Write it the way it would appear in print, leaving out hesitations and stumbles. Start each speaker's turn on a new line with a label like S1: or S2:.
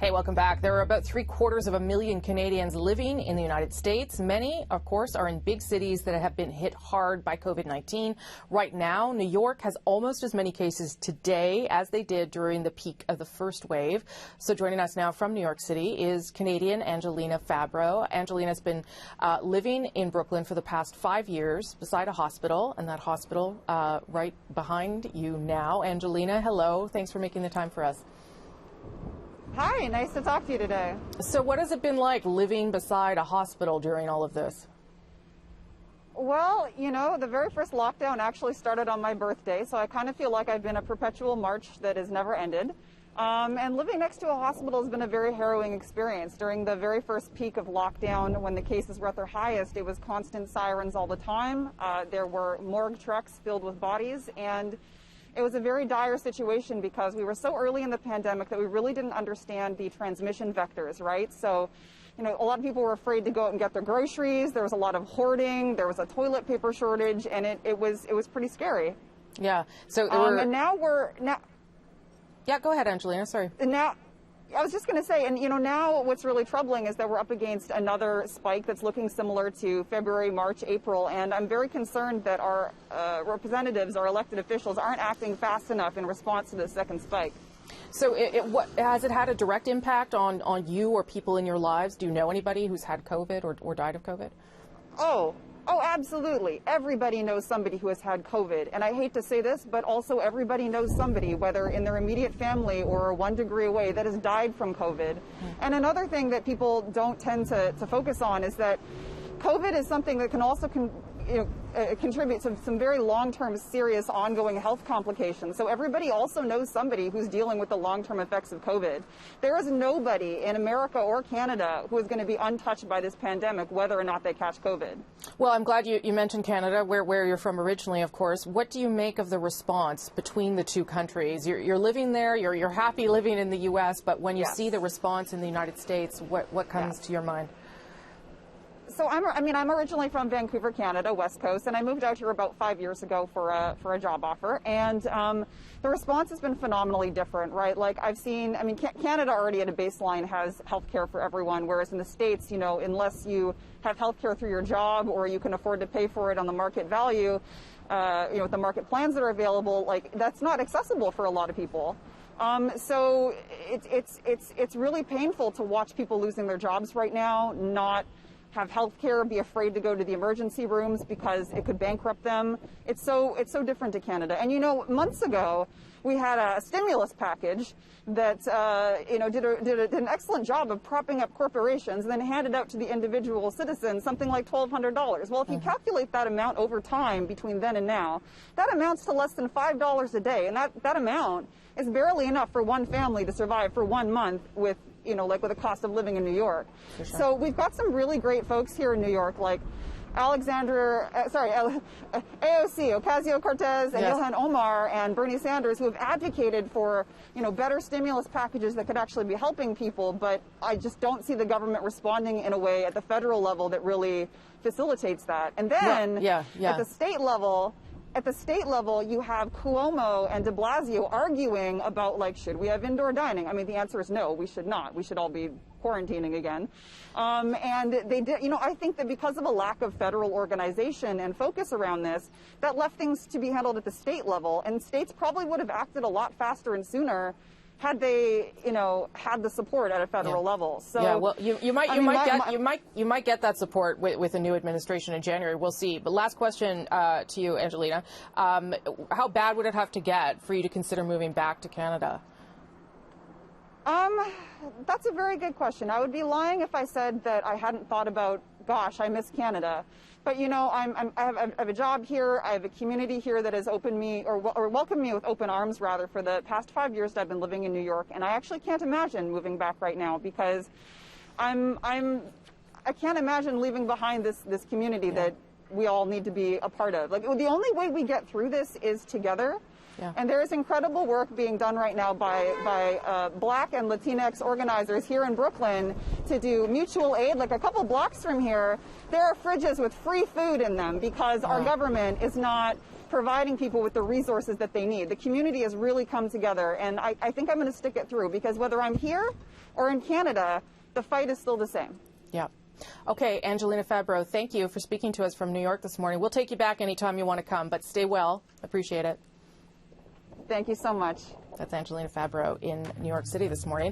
S1: Hey, welcome back. There are about 750,000 Canadians living in the United States. Many, of course, are in big cities that have been hit hard by COVID-19. Right now, New York has almost as many cases today as they did during the peak of the first wave. So joining us now from New York City is Canadian Angelina Fabbro. Angelina's been living in Brooklyn for the past 5 years beside a hospital, and that hospital right behind you now. Angelina, hello. Thanks for making the time for us.
S2: Hi, nice to talk to you today.
S1: So what has it been like living beside a hospital during all of this?
S2: Well, you know, the very first lockdown actually started on my birthday, so I kind of feel like I've been a perpetual march that has never ended. And living next to a hospital has been a very harrowing experience. During the very first peak of lockdown, when the cases were at their highest, it was constant sirens all the time. There were morgue trucks filled with bodies, and it was a very dire situation because we were so early in the pandemic that we really didn't understand the transmission vectors, right? So, you know, a lot of people were afraid to go out and get their groceries. There was a lot of hoarding. There was a toilet paper shortage, and it was pretty scary.
S1: Yeah. So
S2: and now
S1: Yeah, go ahead, Angelina. Sorry.
S2: Now, I was just going to say, and you know, now what's really troubling is that we're up against another spike that's looking similar to February, March, April, and I'm very concerned that our representatives, our elected officials, aren't acting fast enough in response to the second spike.
S1: So has it had a direct impact on you or people in your lives? Do you know anybody who's had COVID or died of COVID?
S2: Oh, absolutely. Everybody knows somebody who has had COVID. And I hate to say this, but also everybody knows somebody, whether in their immediate family or 1 degree away, that has died from COVID. And another thing that people don't tend to focus on is that COVID is something that can also contribute to some very long-term, serious, ongoing health complications. So everybody also knows somebody who's dealing with the long-term effects of COVID. There is nobody in America or Canada who is going to be untouched by this pandemic, whether or not they catch COVID.
S1: Well, I'm glad you mentioned Canada, where you're from originally, of course. What do you make of the response between the two countries? You're living there, you're happy living in the U.S., but when you see the response in the United States, what comes to your mind?
S2: So I'm originally from Vancouver, Canada, West Coast, and I moved out here about 5 years ago for a job offer. And the response has been phenomenally different, right? Like Canada already at a baseline has health care for everyone, whereas in the States, you know, unless you have health care through your job or you can afford to pay for it on the market value, you know, with the market plans that are available, like that's not accessible for a lot of people. So it's really painful to watch people losing their jobs right now, not have health care, be afraid to go to the emergency rooms because it could bankrupt them. It's so different to Canada. And you know, months ago, we had a stimulus package that you know did an excellent job of propping up corporations and then handed out to the individual citizens something like $1,200. Well, if you calculate that amount over time between then and now, that amounts to less than $5 a day, and that amount is barely enough for one family to survive for 1 month with, you know, like with the cost of living in New York. Sure. So we've got some really great folks here in New York, like AOC, Ocasio-Cortez, and Ilhan Omar, and Bernie Sanders, who have advocated for, you know, better stimulus packages that could actually be helping people. But I just don't see the government responding in a way at the federal level that really facilitates that. And then at the state level. At the state level, you have Cuomo and de Blasio arguing about, like, should we have indoor dining? I mean, the answer is no, we should not. We should all be quarantining again. And they did, you know, I think that because of a lack of federal organization and focus around this, that left things to be handled at the state level. And states probably would have acted a lot faster and sooner had they, you know, had the support at a federal level. So
S1: yeah, well, you might get that support with a new administration in January. We'll see. But last question to you, Angelina: how bad would it have to get for you to consider moving back to Canada?
S2: That's a very good question. I would be lying if I said that I hadn't thought about, gosh, I miss Canada. But, you know, I have a job here. I have a community here that has opened me or welcomed me with open arms, rather, for the past 5 years that I've been living in New York. And I actually can't imagine moving back right now because I can't imagine leaving behind this community that we all need to be a part of. Like, the only way we get through this is together. Yeah. And there is incredible work being done right now by Black and Latinx organizers here in Brooklyn to do mutual aid. Like a couple blocks from here, there are fridges with free food in them because our government is not providing people with the resources that they need. The community has really come together, and I think I'm going to stick it through, because whether I'm here or in Canada, the fight is still the same.
S1: Yeah. Okay, Angelina Fabbro, thank you for speaking to us from New York this morning. We'll take you back anytime you want to come, but stay well. Appreciate it.
S2: Thank you so much.
S1: That's Angelina Fabbro in New York City this morning.